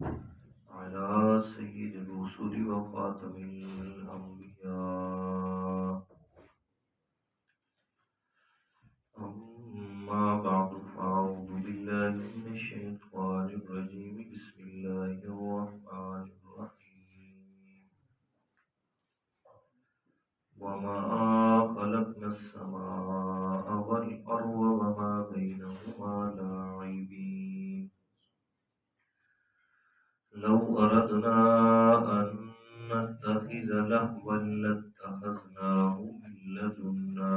على سيد الرسل وخاتم الأنبياء. أما بعد فأعوذ بالله من الشيطان الرجيم. بسم الله الرحمن الرحيم. وما خلقنا السماء والأرض وما بينهما لاعبين. لو أردنا أن نتخذ لهوا لاتخذناه من لدنا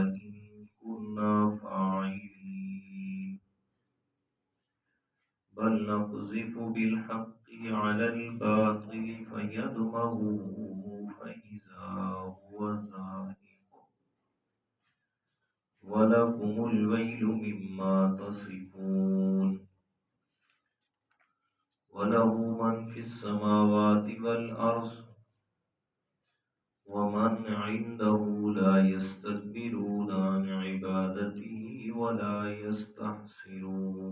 إن كنا فاعلين. بل نقذف بالحق على الباطل فيدمغه فإذا هو زاهق. ولكم الويل مما تصفون. وله من في السماوات والأرض ومن عنده لا يستكبرون عن عبادته ولا يستحسرون.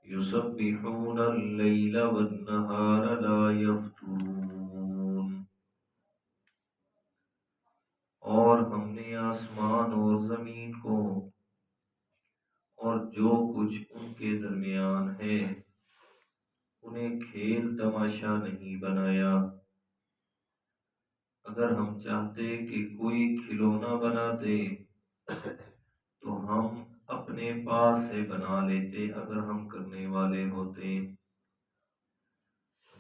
يسبحون الليل والنهار لا يفترون. اور ہم نے آسمان اور زمین کو اور جو کچھ ان کے درمیان ہے انہیں کھیل تماشا نہیں بنایا. اگر ہم چاہتے کہ کوئی کھلونا بنا دے تو ہم اپنے پاس سے بنا لیتے اگر ہم کرنے والے ہوتے،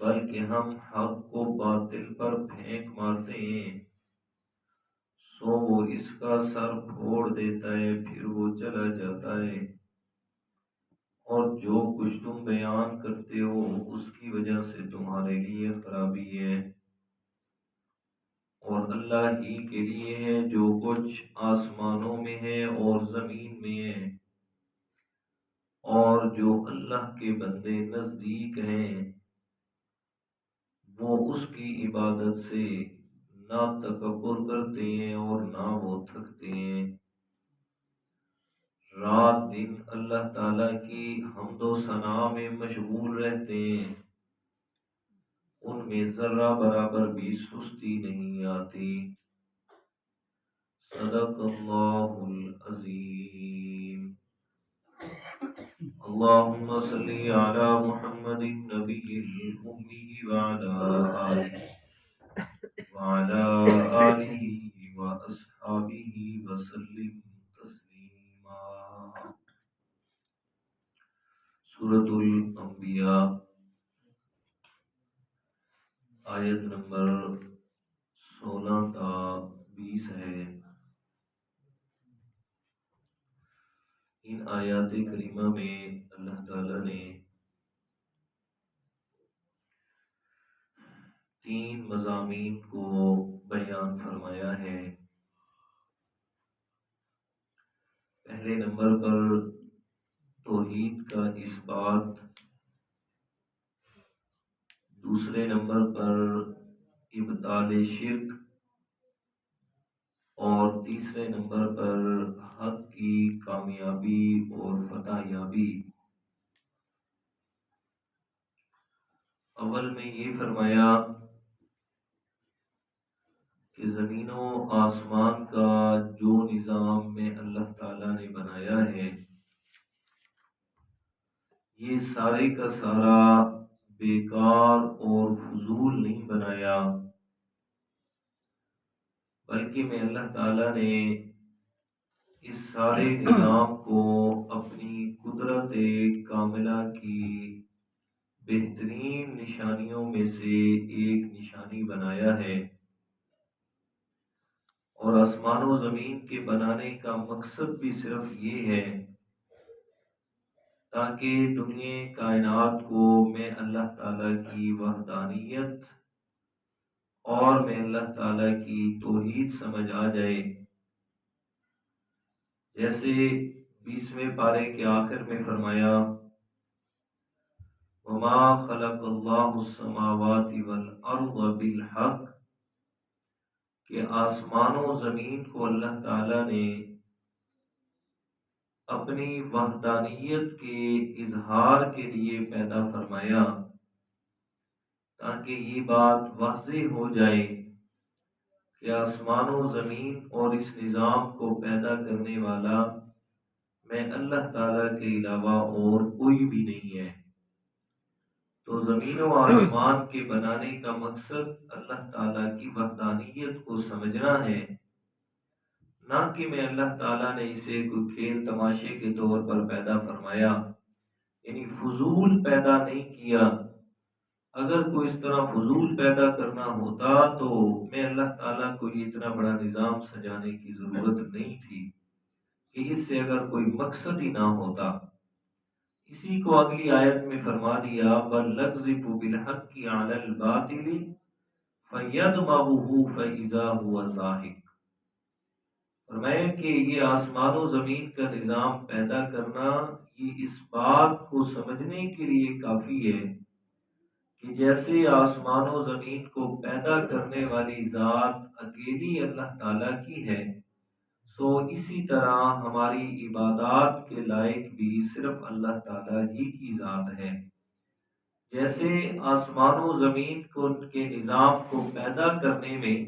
بلکہ ہم حق کو باطل پر پھینک مارتے ہیں سو وہ اس کا سر پھوڑ دیتا ہے پھر وہ چلا جاتا ہے. اور جو کچھ تم بیان کرتے ہو اس کی وجہ سے تمہارے لیے خرابی ہے. اور اللہ ہی کے لیے ہے جو کچھ آسمانوں میں ہے اور زمین میں ہے. اور جو اللہ کے بندے نزدیک ہیں وہ اس کی عبادت سے نہ تکبر کرتے ہیں اور نہ وہ تھکتے ہیں. رات دن اللہ تعالیٰ کی حمد و ثنا میں مشغول رہتے ہیں. ان میں ذرہ برابر بھی سستی نہیں آتی. صدق اللہ العظیم. اللهم صل على محمد النبي الأمي وعلى آله وأصحابه وسلم تسليما. سورة الانبیاء آیت نمبر 16 تا 20 ہے. ان آیات کریمہ میں اللہ تعالیٰ نے 3 مضامین کو بیان فرمایا ہے. پہلے نمبر پر توحید کا اثبات، دوسرے نمبر پر ابطال شرک اور تیسرے نمبر پر حق کی کامیابی اور فتح یابی. اول میں یہ فرمایا کہ زمین و آسمان کا جو نظام میں اللہ تعالیٰ نے بنایا ہے یہ سارے کا سارا بیکار اور فضول نہیں بنایا، بلکہ میں اللہ تعالیٰ نے اس سارے نظام کو اپنی قدرت کاملہ کی بہترین نشانیوں میں سے ایک نشانی بنایا ہے. اور آسمان و زمین کے بنانے کا مقصد بھی صرف یہ ہے تاکہ دنیا کائنات کو میں اللہ تعالیٰ کی وحدانیت اور میں اللہ تعالیٰ کی توحید سمجھ آ جائے. جیسے 20ویں پارے کے آخر میں فرمایا وَمَا خَلَقَ اللَّهُ السَّمَاوَاتِ وَالْأَرْضَ بِالْحَقِّ کہ آسمان و زمین کو اللہ تعالیٰ نے اپنی وحدانیت کے اظہار کے لیے پیدا فرمایا، تاکہ یہ بات واضح ہو جائے کہ آسمان و زمین اور اس نظام کو پیدا کرنے والا میں اللہ تعالیٰ کے علاوہ اور کوئی بھی نہیں ہے۔ تو زمین و آسمان کے بنانے کا مقصد اللہ تعالیٰ کی وحدانیت کو سمجھنا ہے، نہ کہ میں اللہ تعالیٰ نے اسے کوئی کھیل تماشے کے طور پر پیدا فرمایا، یعنی فضول پیدا نہیں کیا۔ اگر کوئی اس طرح فضول پیدا کرنا ہوتا تو میں اللہ تعالیٰ کو یہ اتنا بڑا نظام سجانے کی ضرورت نہیں تھی کہ اس سے اگر کوئی مقصد ہی نہ ہوتا۔ اسی کو اگلی آیت میں فرما دیا، بل نقذف بالحق علی الباطل فیدمغہ فاذا هو زاہق۔ فرمایا کہ یہ آسمان و زمین کا نظام پیدا کرنا یہ اس بات کو سمجھنے کے لیے کافی ہے کہ جیسے آسمان و زمین کو پیدا کرنے والی ذات اکیلی اللہ تعالیٰ کی ہے، سو اسی طرح ہماری عبادات کے لائق بھی صرف اللہ تعالیٰ ہی کی ذات ہے۔ جیسے آسمان و زمین کے نظام کو پیدا کرنے میں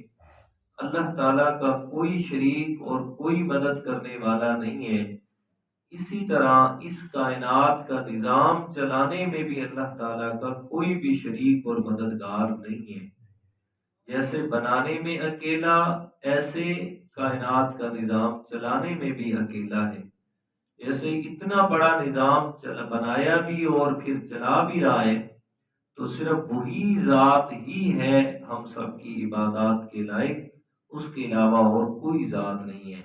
اللہ تعالیٰ کا کوئی شریک اور کوئی مدد کرنے والا نہیں ہے، اسی طرح اس کائنات کا نظام چلانے میں بھی اللہ تعالیٰ کا کوئی بھی شریک اور مددگار نہیں ہے۔ جیسے بنانے میں اکیلا، ایسے کائنات کا نظام چلانے میں بھی اکیلا ہے۔ جیسے اتنا بڑا نظام بنایا بھی اور پھر چلا بھی رہا ہے، تو صرف وہی ذات ہی ہے ہم سب کی عبادات کے لائق، اس کے علاوہ اور کوئی ذات نہیں ہے۔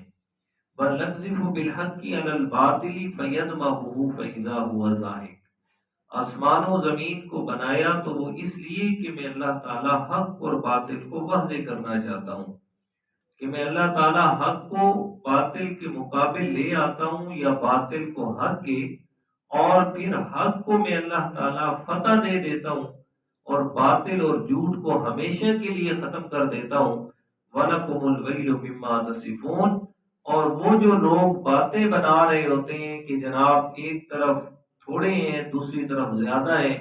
بل نقذف بالحق علی الباطل فیدمغہ فاذا هو زاہق۔ آسمان و زمین کو بنایا تو وہ اس لیے کہ میں اللہ تعالیٰ حق اور باطل کو واضح کرنا چاہتا ہوں، کہ میں اللہ تعالیٰ حق کو باطل کے مقابل لے آتا ہوں یا باطل کو حق کے، اور پھر حق کو میں اللہ تعالیٰ فتح دے دیتا ہوں اور باطل اور جھوٹ کو ہمیشہ کے لیے ختم کر دیتا ہوں۔ وَلَكُمُ الْوَيْلُ مِمَّا تَصِفُونَ۔ اور وہ جو لوگ باتیں بنا رہے ہوتے ہیں کہ جناب ایک طرف تھوڑے ہیں دوسری طرف زیادہ ہیں،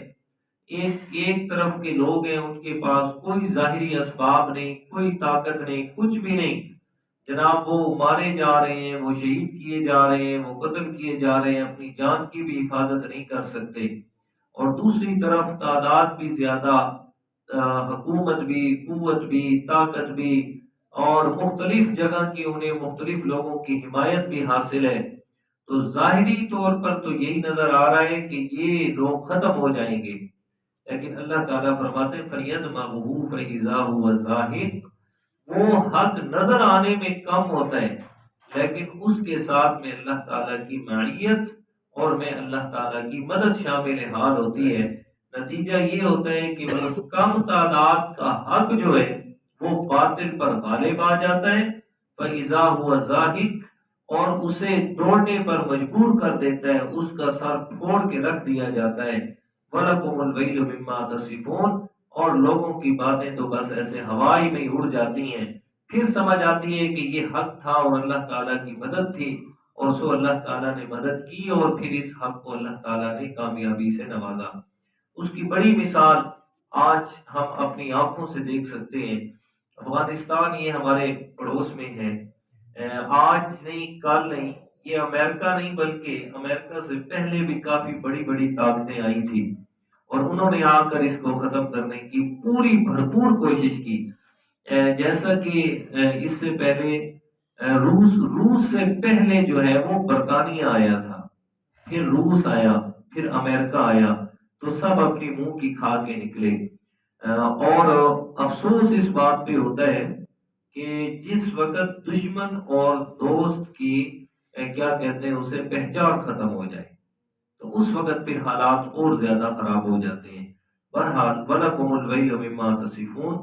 ایک طرف کے لوگ ہیں ان کے پاس کوئی ظاہری اسباب نہیں، کوئی طاقت نہیں، کچھ بھی نہیں، جناب وہ مارے جا رہے ہیں، وہ شہید کیے جا رہے ہیں، وہ قتل کیے جا رہے ہیں، اپنی جان کی بھی حفاظت نہیں کر سکتے، اور دوسری طرف تعداد بھی زیادہ، حکومت بھی، قوت بھی، طاقت بھی، اور مختلف جگہ کی انہیں مختلف لوگوں کی حمایت بھی حاصل ہے، تو ظاہری طور پر تو یہی نظر آ رہا ہے کہ یہ لوگ ختم ہو جائیں گے، لیکن اللہ تعالیٰ فرماتے ہیں فَلْيَدْمَغْهُ فَإِذَا هُوَ زَاهِقٌ۔ وہ حق نظر آنے میں کم ہوتا ہے، لیکن اس کے ساتھ میں اللہ تعالیٰ کی معیت اور میں اللہ تعالیٰ کی مدد شامل حال ہوتی ہے۔ نتیجہ یہ ہوتا ہے کہ وہ کم تعداد کا حق جو ہے وہ باطل پر غالب آ جاتا ہے، فَإِذَا هُوَ زَاهِقٌ، اور اسے توڑنے پر مجبور کر دیتا ہے، اس کا سر پھوڑ کے رکھ دیا جاتا ہے۔ وَلَكُمُ الْوَيْلُ مِمَّا تَصِفُونَ۔ اور لوگوں کی باتیں تو بس ایسے ہوائی میں اڑ جاتی ہیں، پھر سمجھ آتی ہے کہ یہ حق تھا اور اللہ تعالیٰ کی مدد تھی، اور سو اللہ تعالیٰ نے مدد کی اور پھر اس حق کو اللہ تعالیٰ نے کامیابی سے نوازا۔ اس کی بڑی مثال آج ہم اپنی آنکھوں سے دیکھ سکتے ہیں۔ افغانستان یہ ہمارے پڑوس میں ہے، آج نہیں کل نہیں، یہ امریکہ نہیں بلکہ امریکہ سے پہلے بھی کافی بڑی بڑی طاقتیں آئی تھی، اور انہوں نے آ کر اس کو ختم کرنے کی پوری بھرپور کوشش کی۔ جیسا کہ اس سے پہلے روس سے پہلے جو ہے وہ برطانیہ آیا تھا، پھر روس آیا، پھر امریکہ آیا، تو سب اپنی منہ کی کھا کے نکلے۔ اور افسوس اس بات پہ ہوتا ہے کہ جس وقت دشمن اور دوست کی کیا کہتے ہیں اسے پہچان ختم ہو جائے تو اس وقت پھر حالات اور زیادہ خراب ہو جاتے ہیں۔ بہرحال وَلَكُمُ الْوَيْلُ مِمَّا تَصِفُونَ،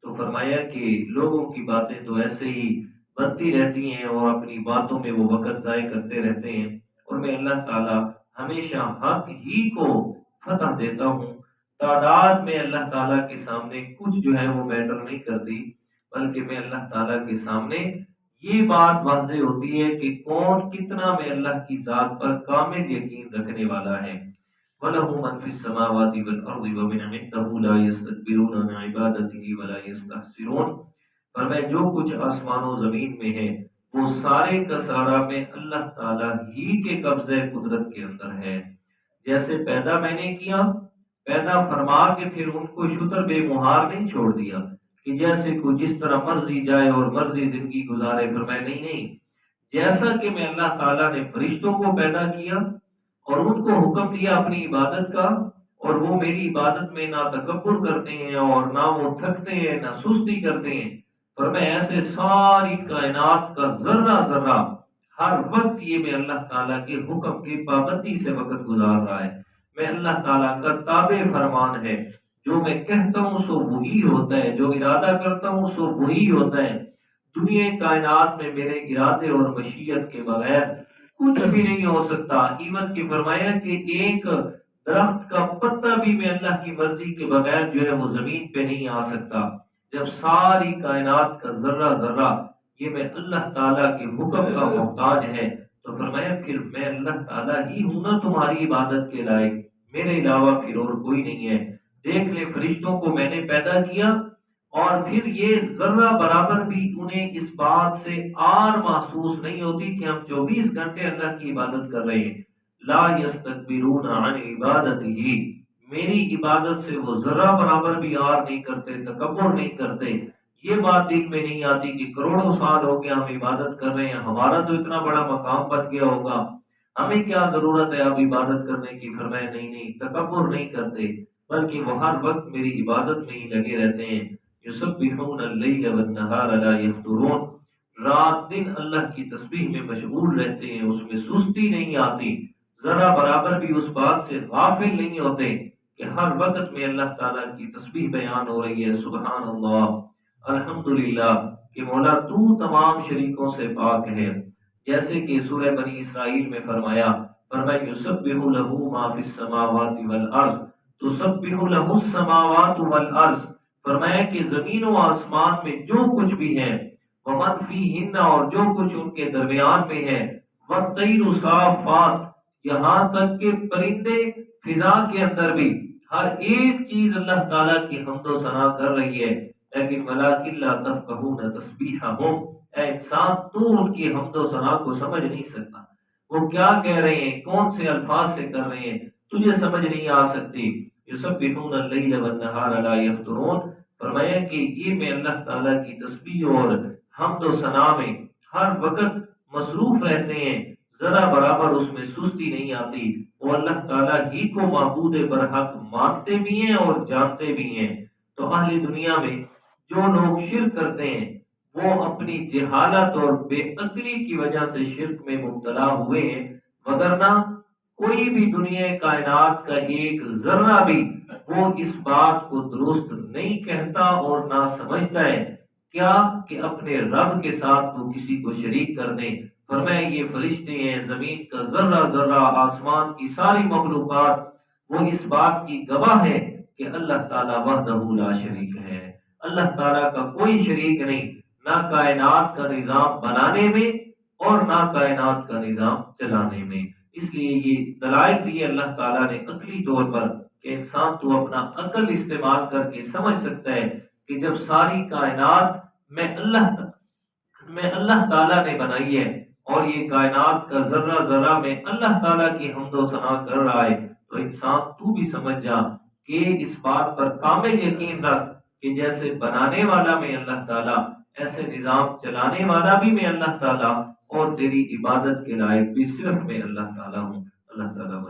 تو فرمایا کہ لوگوں کی باتیں تو ایسے ہی بنتی رہتی ہیں اور اپنی باتوں میں وہ وقت ضائع کرتے رہتے ہیں، اور میں اللہ تعالیٰ ہمیشہ حق ہی کو فتح دیتا ہوں۔ تعداد میں اللہ تعالیٰ کے سامنے کچھ جو ہے وہ میٹر نہیں کرتی، بلکہ میں اللہ تعالیٰ کے سامنے یہ بات واضح ہوتی ہے کہ کون کتنا میں اللہ کی ذات پر کامل یقین رکھنے والا ہے۔ وَلَهُ مَن فِي السَّمَاوَاتِ وَالْأَرْضِ وَمِنْ عِندَهُ لَا يَسْتَكْبِرُونَ عَنْ عِبَادَتِهِ وَلَا يَسْتَحْسِرُونَ۔ فرمایا جو کچھ آسمان و زمین میں ہے وہ سارے کا سارا میں اللہ تعالیٰ ہی کے قبضے قدرت کے اندر ہے۔ جیسے پیدا میں نے کیا، پیدا فرما کے پھر ان کو شتر بے مہار نہیں چھوڑ دیا کہ جیسے کو جس طرح مرضی جائے اور مرضی زندگی گزارے۔ فرمایا نہیں، جیسا کہ میں اللہ تعالیٰ نے فرشتوں کو پیدا کیا اور ان کو حکم دیا اپنی عبادت کا، اور وہ میری عبادت میں نہ تکبر کرتے ہیں اور نہ وہ تھکتے ہیں نہ سستی کرتے ہیں، فرمایا ایسے ساری کائنات کا ذرہ ذرہ ہر وقت یہ میں اللہ تعالیٰ کے حکم کی پابندی سے وقت گزار رہا ہے۔ میں اللہ تعالیٰ کا تابع فرمان ہے، جو میں کہتا ہوں سو وہی ہوتا ہے، جو ارادہ کرتا ہوں سو وہی ہوتا ہے۔ دنیا کائنات میں میرے ارادے اور مشیت کے بغیر کچھ بھی نہیں ہو سکتا۔ ایون کی فرمایا کہ ایک درخت کا پتا بھی میں اللہ کی مرضی کے بغیر جو ہے وہ زمین پہ نہیں آ سکتا۔ جب ساری کائنات کا ذرہ ذرہ یہ میں اللہ تعالیٰ کے حکم کا محتاج ہے، تو فرمایا پھر میں اللہ تعالیٰ ہی ہوں نا تمہاری عبادت کے لائق، میرے علاوہ پھر اور کوئی نہیں ہے۔ دیکھ لے فرشتوں کو میں نے پیدا کیا اور پھر یہ ذرہ برابر بھی انہیں اس بات سے آر محسوس نہیں ہوتی کہ ہم 24 گھنٹے اللہ کی عبادت کر رہے ہیں۔ لا یستکبرون عن عبادتہ، میری عبادت سے وہ ذرہ برابر بھی آر نہیں کرتے، تکبر نہیں کرتے۔ یہ بات دل میں نہیں آتی کہ کروڑوں سال ہو گیا ہم عبادت کر رہے ہیں، ہمارا تو اتنا بڑا مقام بن گیا ہوگا، ہمیں کیا ضرورت ہے اب عبادت کرنے کی۔ فرمایا نہیں، تکبر نہیں کرتے، بلکہ وہ ہر وقت میری عبادت میں ہی لگے رہتے ہیں۔ یسبحون اللیل والنہار لا یفترون، رات دن اللہ کی تسبیح میں مشغول رہتے ہیں، اس میں سستی نہیں آتی، ذرا برابر بھی اس بات سے غافل نہیں ہوتے کہ ہر وقت میں اللہ تعالیٰ کی تسبیح بیان ہو رہی ہے۔ سبحان اللہ، الحمدللہ کہ مولا تو تمام شریکوں سے پاک ہے۔ جیسے کہ سورہ بنی اسرائیل میں فرمایا یسبح لہ ما فی السماوات والارض، تسبح لہ السماوات والارض، فرمایا کہ زمین و آسمان میں جو کچھ بھی ہے، ومن فیہن، اور جو کچھ ان کے درمیان میں ہے، والطیر صافات، یہاں تک کہ پرندے فضا کے اندر بھی ہر ایک چیز اللہ تعالیٰ کی حمد و ثنا کر رہی ہے، لیکن ولکن لا تفقہون تسبیحہم، اے انسان تو ان کی حمد و ثنا کو سمجھ نہیں سکتا، وہ کیا کہہ رہے ہیں، کون سے الفاظ سے کر رہے ہیں، تجھے سمجھ نہیں آ سکتی۔ یسبحون اللیل والنہار لا یفترون، فرمایا کہ یہ میں اللہ تعالیٰ کی تسبیح اور حمد و ثنا میں ہر وقت مصروف رہتے ہیں، ذرا برابر اس میں سستی نہیں آتی۔ وہ اللہ تعالیٰ ہی کو معبود برحق مانتے بھی ہیں اور جانتے بھی ہیں۔ تو اہل دنیا میں جو لوگ شرک کرتے ہیں وہ اپنی جہالت اور بے عقلی کی وجہ سے شرک میں مبتلا ہوئے ہیں، وگرنہ کوئی بھی دنیا کائنات کا ایک ذرہ بھی وہ اس بات کو درست نہیں کہتا اور نہ سمجھتا ہے کیا کہ اپنے رب کے ساتھ وہ کسی کو شریک کر دیں۔ فرمایا یہ فرشتے ہیں، زمین کا ذرہ ذرہ، آسمان کی ساری مخلوقات، وہ اس بات کی گواہ ہے کہ اللہ تعالیٰ وحدہ لا شریک ہے، اللہ تعالیٰ کا کوئی شریک نہیں، نہ کائنات کا نظام بنانے میں اور نہ کائنات کا نظام چلانے میں۔ اس لیے یہ دلائل دیے اللہ تعالیٰ نے عقلی طور پر کہ انسان تو اپنا عقل استعمال کر کے سمجھ سکتا ہے کہ جب ساری کائنات میں اللہ تعالیٰ نے بنائی ہے اور یہ کائنات کا ذرہ ذرہ میں اللہ تعالیٰ کی حمد و ثنا کر رہا ہے، تو انسان تو بھی سمجھ جا کہ اس بات پر کامل یقین رکھ کہ جیسے بنانے والا میں اللہ تعالیٰ، ایسے نظام چلانے والا بھی میں اللہ تعالیٰ، اور تیری عبادت کے لائق بھی صرف میں اللہ تعالیٰ ہوں۔ اللہ تعالیٰ